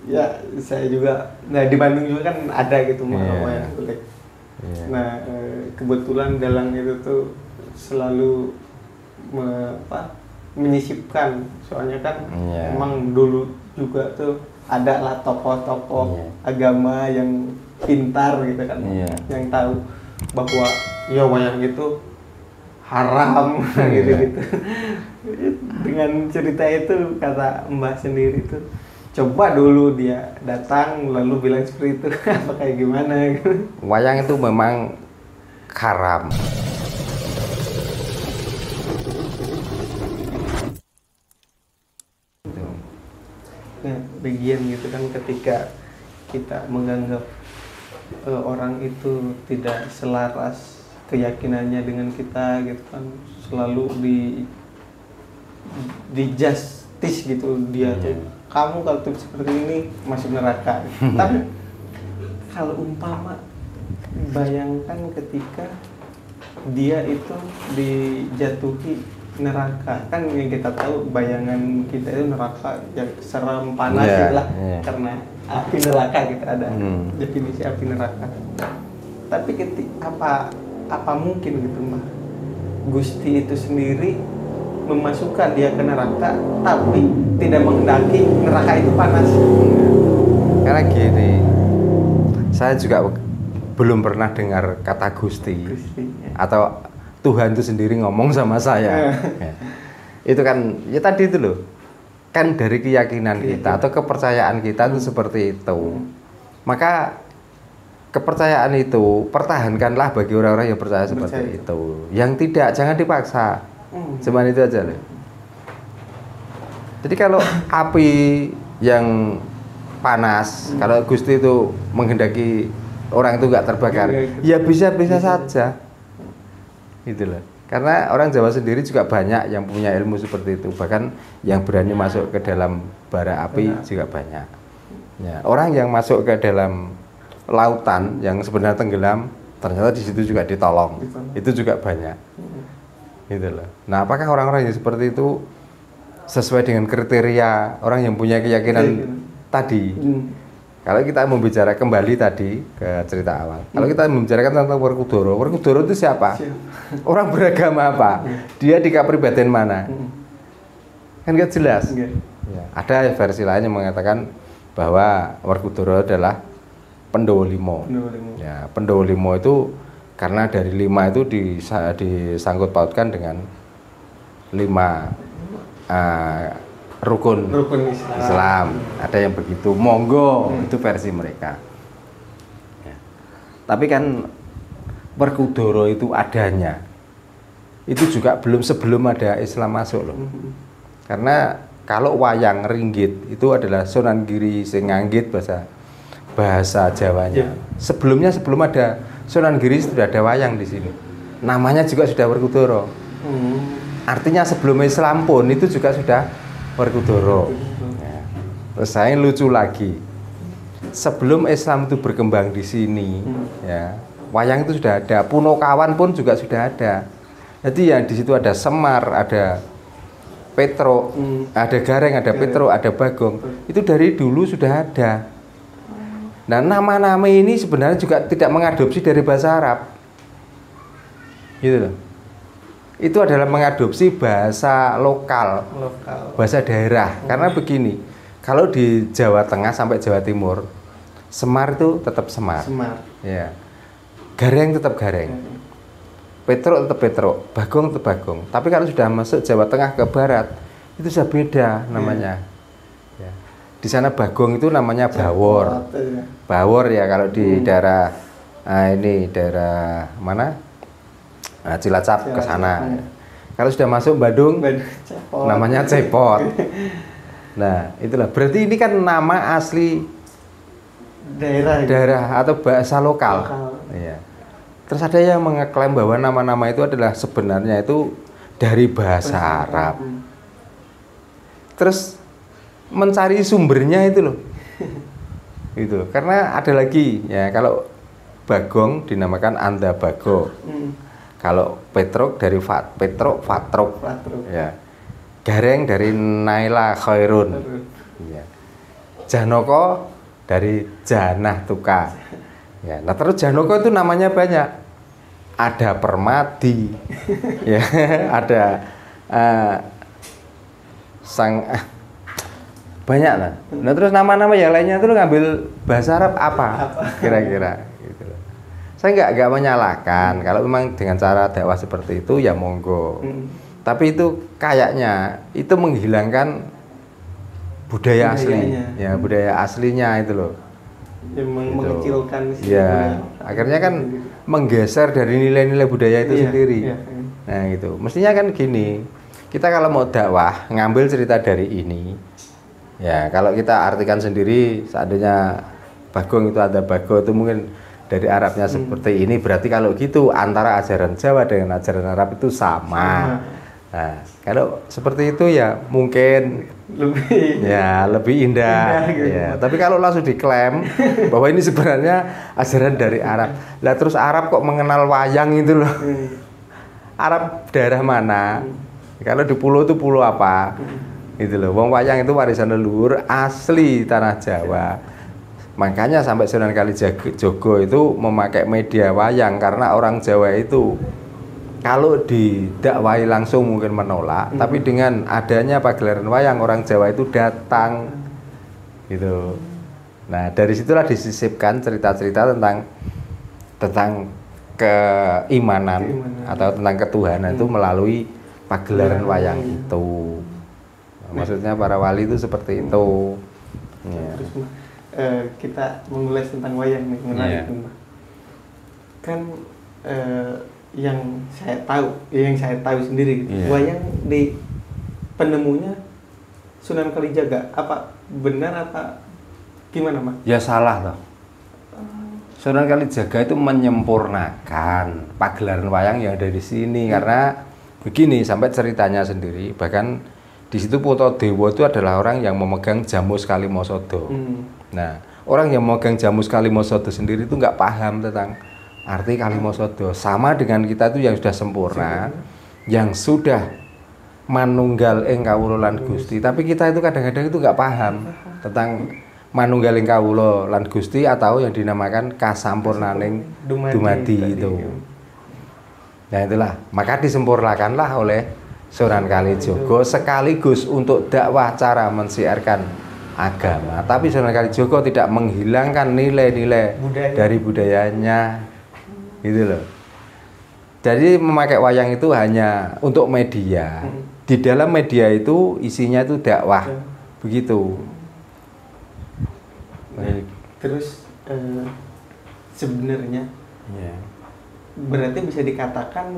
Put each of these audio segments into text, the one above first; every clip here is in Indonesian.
Ya saya juga, nah di Bandung juga kan ada gitu wayang kulit. Nah kebetulan dalang itu tuh selalu menyisipkan, soalnya kan emang dulu juga tuh ada lah tokoh-tokoh agama yang pintar gitu kan, yang tahu bahwa ya wayang itu haram gitu-gitu. Dengan cerita itu kata Mbah sendiri tuh, coba dulu dia datang lalu bilang seperti itu apa kayak gimana gitu. Wayang itu memang haram. Nah, bagian gitu kan ketika kita menganggap orang itu tidak selaras keyakinannya dengan kita gitu kan, selalu di justice gitu dia tuh, kamu kalau tuh seperti ini masuk neraka. Tapi kalau umpama bayangkan ketika dia itu dijatuhi neraka, kan yang kita tahu bayangan kita itu neraka yang seram panas lah, karena api neraka kita ada definisi api neraka. Tapi apa mungkin gitu mah Gusti itu sendiri memasukkan dia ke neraka tapi tidak menghendaki neraka itu panas? Karena gini, saya juga belum pernah dengar kata Gusti atau Tuhan itu sendiri ngomong sama saya. Itu kan ya tadi itu loh, kan dari keyakinan kita atau kepercayaan kita itu seperti itu. Maka kepercayaan itu pertahankanlah bagi orang-orang yang percaya seperti itu. Yang tidak, jangan dipaksa. Cuman itu aja loh. Jadi kalau api yang panas, kalau Gusti itu menghendaki orang itu nggak terbakar, ya bisa-bisa saja. Gitu loh. Karena orang Jawa sendiri juga banyak yang punya ilmu seperti itu, bahkan yang berani masuk ke dalam bara api juga banyak. Ya, orang yang masuk ke dalam lautan yang sebenarnya tenggelam, ternyata di situ juga ditolong. Itu juga banyak. Gitu loh. Nah, apakah orang-orang yang seperti itu sesuai dengan kriteria orang yang punya keyakinan tadi? Kalau kita membicarakan kembali tadi ke cerita awal, kalau kita membicarakan tentang Werkudara, Werkudara itu siapa? Orang beragama apa? Dia di kapribaden mana? Kan nggak jelas. Ya. Ada versi lain yang mengatakan bahwa Werkudara adalah Pandhawa Lima. Ya, Pandhawa Lima itu karena dari 5 itu disangkut pautkan dengan 5 rukun Islam. Ada yang begitu, monggo, itu versi mereka. Ya. Tapi kan Werkudara itu adanya itu juga belum sebelum ada Islam masuk loh. Karena kalau wayang ringgit itu adalah Sunan Giri sing nganggit bahasa Jawanya. Sebelum ada Sunan Giri sudah ada wayang di sini. Namanya juga sudah Werkudara. Artinya sebelum Islam pun itu juga sudah Werkudara. Ya. Terus saya lucu lagi, sebelum Islam itu berkembang di sini, ya wayang itu sudah ada. Punokawan pun juga sudah ada. Jadi yang di situ ada Semar, ada Petro, ada Gareng, ada Petro, ada Bagong. Itu dari dulu sudah ada. Nah, nama-nama ini sebenarnya juga tidak mengadopsi dari bahasa Arab, gitu loh. Itu adalah mengadopsi bahasa lokal, bahasa daerah. Karena begini, kalau di Jawa Tengah sampai Jawa Timur, Semar itu tetap Semar. Ya. Gareng tetap Gareng. Petro tetap Petro, Bagong tetap Bagong. Tapi kalau sudah masuk Jawa Tengah ke barat, itu sudah beda namanya. Ya. Di sana Bagong itu namanya Bawor. Bawor ya kalau di daerah ini daerah mana? Cilacap ke sana. Kalau sudah masuk Bandung namanya Cepot. Nah, itulah. Berarti ini kan nama asli daerah atau bahasa lokal. Iya. Terus ada yang mengeklaim bahwa nama-nama itu adalah sebenarnya itu dari bahasa Arab. Terus mencari sumbernya itu loh. Gitu. Karena ada lagi ya, kalau Bagong dinamakan Anda Bago. Kalau Petruk dari Fatruk. Ya. Gareng dari Naila Khairun. Ya. Janoko dari Janah Tuka. Ya, nah terus Janoko itu namanya banyak. Ada Permadi, ya, ada banyak lah. Nah terus nama-nama yang lainnya itu ngambil bahasa Arab apa? Kira-kira. Gitu. Saya nggak menyalahkan. Kalau memang dengan cara dakwah seperti itu ya monggo. Tapi itu kayaknya itu menghilangkan budaya asli, ya budaya aslinya itu loh. Yang mengecilkan. Ya, akhirnya kan menggeser dari nilai-nilai budaya itu sendiri. Iya. Nah itu, mestinya kan gini. Kita kalau mau dakwah ngambil cerita dari ini, ya kalau kita artikan sendiri, seandainya Bagong itu ada Bago itu mungkin dari Arabnya seperti ini, berarti kalau gitu antara ajaran Jawa dengan ajaran Arab itu sama. Nah, kalau seperti itu ya mungkin lebih indah gitu. Ya. Tapi kalau langsung diklaim bahwa ini sebenarnya ajaran dari Arab, lah terus Arab kok mengenal wayang itu loh. Arab daerah mana? Kalau di pulau itu pulau apa? Gitu loh. Wong wayang itu warisan leluhur asli tanah Jawa. Makanya sampai Sunan Kalijaga itu memakai media wayang karena orang Jawa itu kalau didakwai langsung mungkin menolak, tapi dengan adanya pagelaran wayang orang Jawa itu datang, gitu. Nah dari situlah disisipkan cerita-cerita tentang keimanan atau tentang ketuhanan itu melalui pagelaran wayang itu. Maksudnya para wali itu seperti itu. Ya. Terus kita mengulas tentang wayang nih, menarik Mbak. Kan yang saya tahu sendiri, wayang di penemunya Sunan Kalijaga. Apa benar apa gimana, Mas? Ya salah toh. Sunan Kalijaga itu menyempurnakan pagelaran wayang yang ada di sini karena begini sampai ceritanya sendiri, bahkan di situ Putodewa itu adalah orang yang memegang Jamus Kalimosodo. Nah, orang yang memegang Jamus Kalimosodo sendiri itu nggak paham tentang arti Kalimosodo. Sama dengan kita itu yang sudah sempurna, yang sudah manunggal ing kawula lan Gusti. Tapi kita itu kadang-kadang itu nggak paham tentang manunggal ing kawula lan Gusti atau yang dinamakan kasampurnaning dumadi itu. Nah itulah, maka disempurnakanlah oleh Sunan Kalijaga sekaligus untuk dakwah cara mensiarkan agama. Tapi Sunan Kalijaga tidak menghilangkan nilai-nilai dari budayanya. Gitu loh. Jadi memakai wayang itu hanya untuk media. Di dalam media itu isinya itu dakwah. Begitu. Nah, terus sebenarnya berarti bisa dikatakan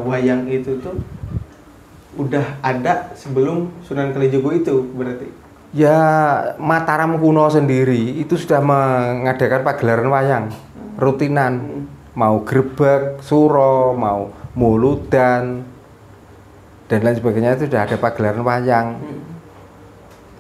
wayang itu tuh udah ada sebelum Sunan Kalijaga itu berarti? Ya Mataram kuno sendiri itu sudah mengadakan pagelaran wayang rutinan. Mau grebek, suro, mau muludan dan lain sebagainya itu sudah ada pagelaran wayang.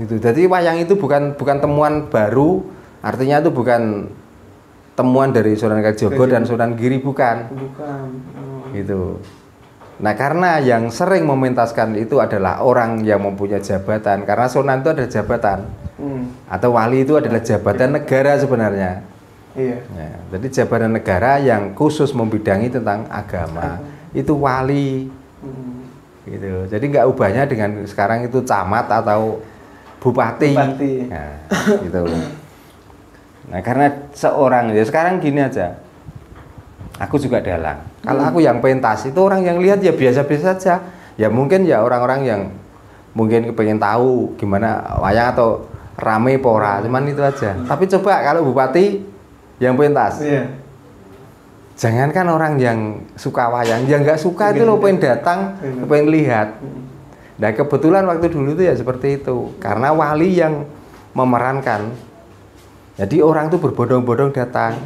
Gitu. Jadi wayang itu bukan temuan baru, artinya itu bukan temuan dari Sunan Kalijaga dan Sunan Giri bukan. Gitu. Nah, karena yang sering mementaskan itu adalah orang yang mempunyai jabatan, karena Sunan itu ada jabatan. Atau wali itu adalah jabatan negara sebenarnya. Iya. Ya, jadi jabatan negara yang khusus membidangi tentang agama itu wali, gitu. Jadi nggak ubahnya dengan sekarang itu camat atau bupati. Nah, gitu. Nah karena seorang ya sekarang gini aja, aku juga dalang. Kalau aku yang pentas itu orang yang lihat ya biasa-biasa saja. Ya mungkin ya orang-orang yang mungkin pengen tahu gimana wayang atau rame pora, cuman itu aja. Tapi coba kalau bupati yang pentas, jangankan orang yang suka wayang, yang nggak suka itu lo pengen datang, pengen lihat. Nah kebetulan waktu dulu itu ya seperti itu, karena wali yang memerankan. Jadi orang itu berbondong-bondong datang,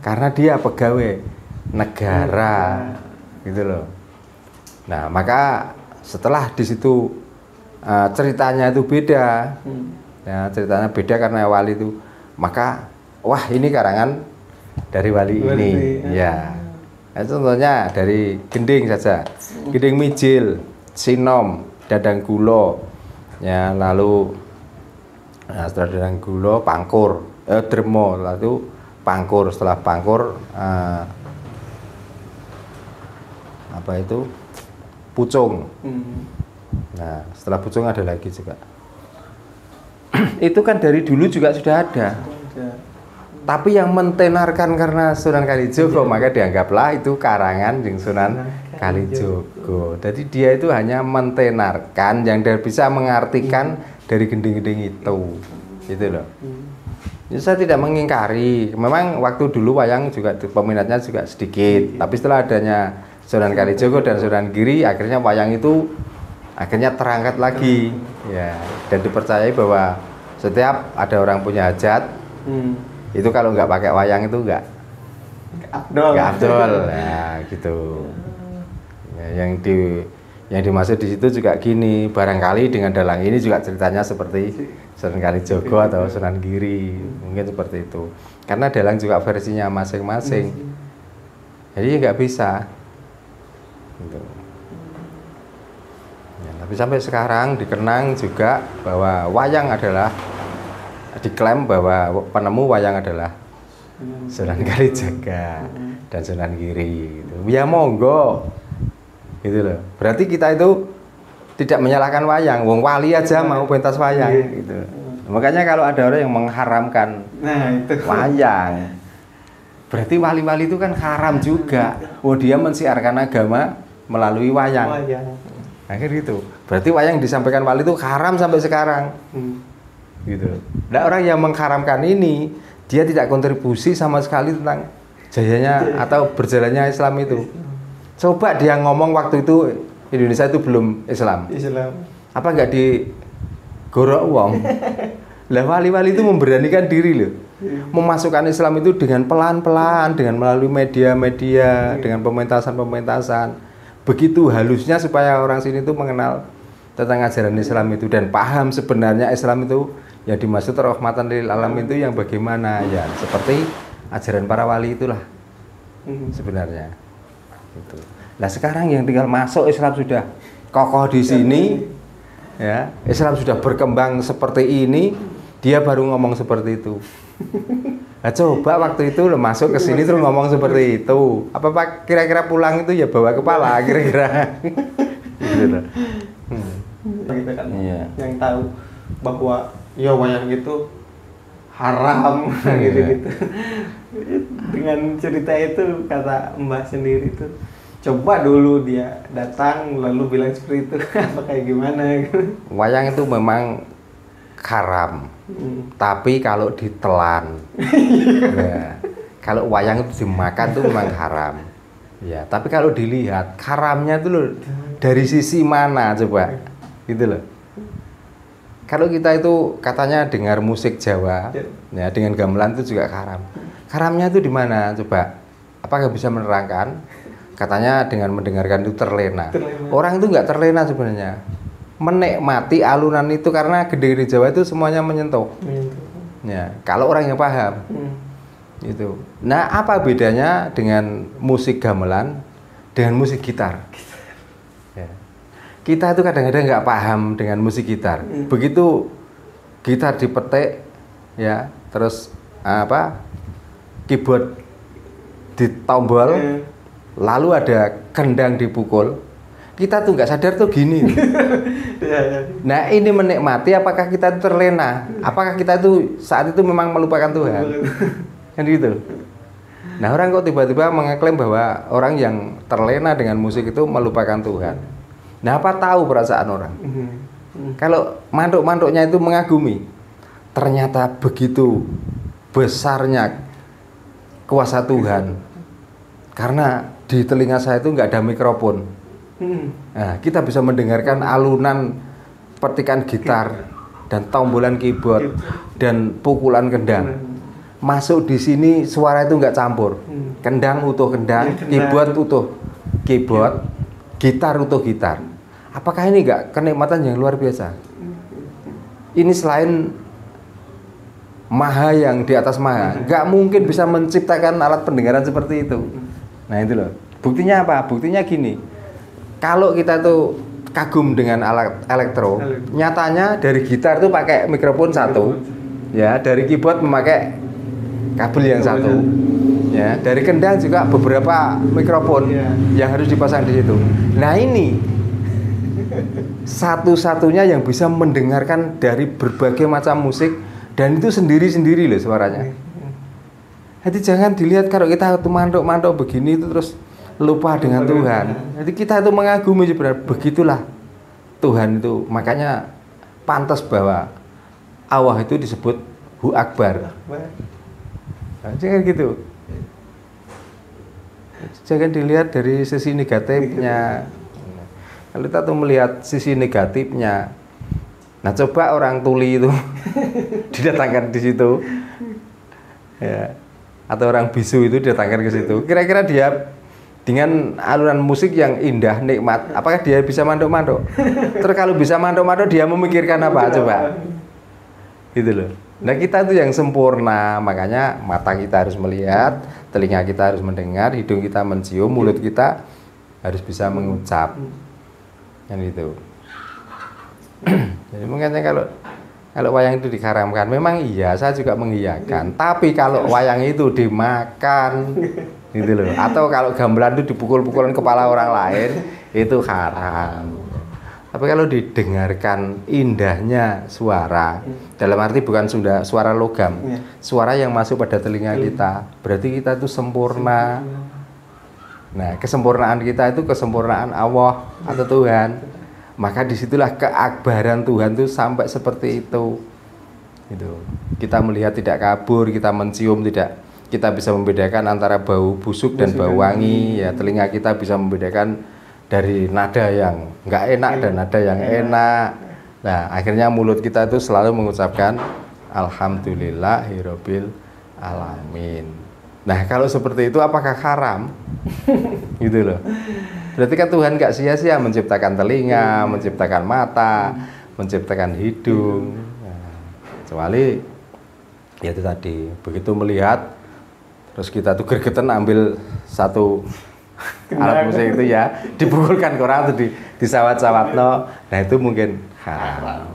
karena dia pegawai negara, gitu loh. Nah maka setelah di situ ceritanya itu beda, ya ceritanya beda karena wali itu, maka wah ini karangan dari wali ini, ya. Nah, contohnya dari gending saja, gending mijil, sinom, dadang gulo, ya lalu Nah, setelah Derang Gulo, Pangkur, Dremo, lalu Pangkur. Setelah Pangkur, apa itu? Pucung. Nah, setelah Pucung ada lagi juga. Itu kan dari dulu juga sudah ada. Tapi yang mentenarkan karena Sunan Kalijogo, maka dianggaplah itu karangan yang Sunan Kalijogo. Jadi dia itu hanya mentenarkan yang bisa mengartikan dari gending-gending itu. Gitu loh. Jadi saya tidak mengingkari. Memang waktu dulu wayang juga peminatnya juga sedikit. Tapi setelah adanya Sunan Kalijogo dan Sunan Giri, akhirnya wayang itu akhirnya terangkat lagi. Ya, dan dipercayai bahwa setiap ada orang punya hajat, itu kalau nggak pakai wayang itu nggak abdol, ya gitu. Ya, yang dimaksud di situ juga gini, barangkali dengan dalang ini juga ceritanya seperti Sunan Kalijogo atau Sunan Giri, mungkin seperti itu. Karena dalang juga versinya masing-masing, jadi nggak bisa. Gitu. Ya, tapi sampai sekarang dikenang juga bahwa wayang adalah diklaim bahwa penemu wayang adalah Sunan Kalijaga dan Sunan Giri gitu. Ya monggo gitu loh. Berarti kita itu tidak menyalahkan wayang, wong wali aja mau pentas wayang gitu. Makanya kalau ada orang yang mengharamkan wayang, berarti wali-wali itu kan haram juga. Oh, dia mensiarkan agama melalui wayang. Akhir gitu. Berarti wayang disampaikan wali itu haram sampai sekarang. Gitu. Nah, orang yang mengharamkan ini, dia tidak kontribusi sama sekali tentang jayanya atau berjalannya Islam itu. Coba dia ngomong waktu itu Indonesia itu belum Islam. Apa enggak digorok uang? Lah wali-wali itu memberanikan diri loh. Memasukkan Islam itu dengan pelan-pelan, dengan melalui media-media, dengan pementasan-pementasan. Begitu halusnya supaya orang sini itu mengenal tentang ajaran Islam itu dan paham sebenarnya Islam itu yang dimaksud rahmatan lil alamin itu yang bagaimana, ya seperti ajaran para wali itulah sebenarnya. Gitu. Nah sekarang yang tinggal masuk Islam sudah kokoh di sini, ya Islam sudah berkembang seperti ini, dia baru ngomong seperti itu. Nah, coba waktu itu lo masuk ke sini terus ngomong seperti itu, apa pak kira-kira pulang itu ya bawa kepala kira-kira. Gitu. Kita kan yang tahu bahwa ya wayang itu haram gitu-gitu. Dengan cerita itu kata Mbah sendiri tuh, coba dulu dia datang lalu bilang seperti itu apa kayak gimana gitu. Wayang itu memang haram. Tapi kalau ditelan, ya, kalau wayang itu dimakan itu memang haram. Ya, tapi kalau dilihat haramnya itu loh dari sisi mana coba, gitu loh. Kalau kita itu katanya dengar musik Jawa, ya dengan gamelan itu juga haram. Haramnya itu di mana coba? Apakah bisa menerangkan? Katanya dengan mendengarkan itu terlena. Orang itu nggak terlena sebenarnya. Menikmati alunan itu karena gede di Jawa itu semuanya menyentuh. Ya, kalau orang yang paham. Itu. Nah, apa bedanya dengan musik gamelan dengan musik gitar? Ya. Kita itu kadang-kadang nggak paham dengan musik gitar. Begitu gitar dipetik, ya, terus apa? Keyboard ditombol, lalu ada kendang dipukul. Kita tuh nggak sadar tuh gini. Nah ini menikmati, apakah kita terlena? Apakah kita itu saat itu memang melupakan Tuhan? Kan gitu. Nah orang kok tiba-tiba mengeklaim bahwa orang yang terlena dengan musik itu melupakan Tuhan. Nah apa tahu perasaan orang? Kalau mantuk-mantuknya itu mengagumi, ternyata begitu besarnya kuasa Tuhan. Karena di telinga saya itu nggak ada mikrofon. Nah, kita bisa mendengarkan alunan petikan gitar dan tombolan keyboard dan pukulan kendang. Masuk di sini suara itu nggak campur. Kendang utuh kendang, keyboard utuh keyboard, gitar utuh gitar. Apakah ini nggak kenikmatan yang luar biasa? Ini selain Maha yang di atas Maha, nggak mungkin bisa menciptakan alat pendengaran seperti itu. Nah itu loh. Buktinya apa? Buktinya gini. Kalau kita tuh kagum dengan alat elektro. Nyatanya dari gitar itu pakai mikrofon satu, ya, dari keyboard memakai kabel yang satu, ya, dari kendang juga beberapa mikrofon yang harus dipasang di situ. Nah ini satu-satunya yang bisa mendengarkan dari berbagai macam musik dan itu sendiri-sendiri loh suaranya. Jadi jangan dilihat kalau kita tuh mantuk-mantuk begini itu terus lupa dengan Tuhan. Jadi kita itu mengagumi sebenarnya, begitulah Tuhan itu. Makanya pantas bahwa Allah itu disebut Hu Akbar. Nah, jangan gitu. Jangan dilihat dari sisi negatifnya. Kalau kita tuh melihat sisi negatifnya, nah coba orang tuli itu didatangkan di situ, ya, atau orang bisu itu didatangkan ke situ. Kira-kira dia dengan aluran musik yang indah, nikmat, apakah dia bisa manduk-manduk? Terus kalau bisa manduk-manduk, dia memikirkan apa? Coba, gitu loh. Nah kita itu yang sempurna, makanya mata kita harus melihat, telinga kita harus mendengar, hidung kita mencium, mulut kita harus bisa mengucap. Yang itu. Jadi makanya kalau wayang itu diharamkan, memang iya, saya juga mengiyakan. Tapi kalau wayang itu dimakan, gitu loh. Atau kalau gamelan itu dipukul-pukulan kepala orang lain, itu haram. Tapi kalau didengarkan indahnya suara, dalam arti bukan suara logam, suara yang masuk pada telinga kita, berarti kita itu sempurna. Nah, kesempurnaan kita itu kesempurnaan Allah atau Tuhan. Maka disitulah keakbaran Tuhan itu sampai seperti itu. Gitu. Kita melihat tidak kabur, kita mencium tidak, kita bisa membedakan antara bau busuk dan bau wangi. Ya, telinga kita bisa membedakan dari nada yang nggak enak dan nada yang enak. Nah, akhirnya mulut kita itu selalu mengucapkan Alhamdulillahirabbil alamin. Nah, kalau seperti itu apakah haram? Gitu loh. Berarti kan Tuhan nggak sia-sia menciptakan telinga, menciptakan mata, menciptakan hidung. Nah, kecuali ya itu tadi, begitu melihat terus kita tuh gregetan ambil satu alat musik itu ya, dipukulkan ke orang atau disawat-sawat, no. Nah itu mungkin haram.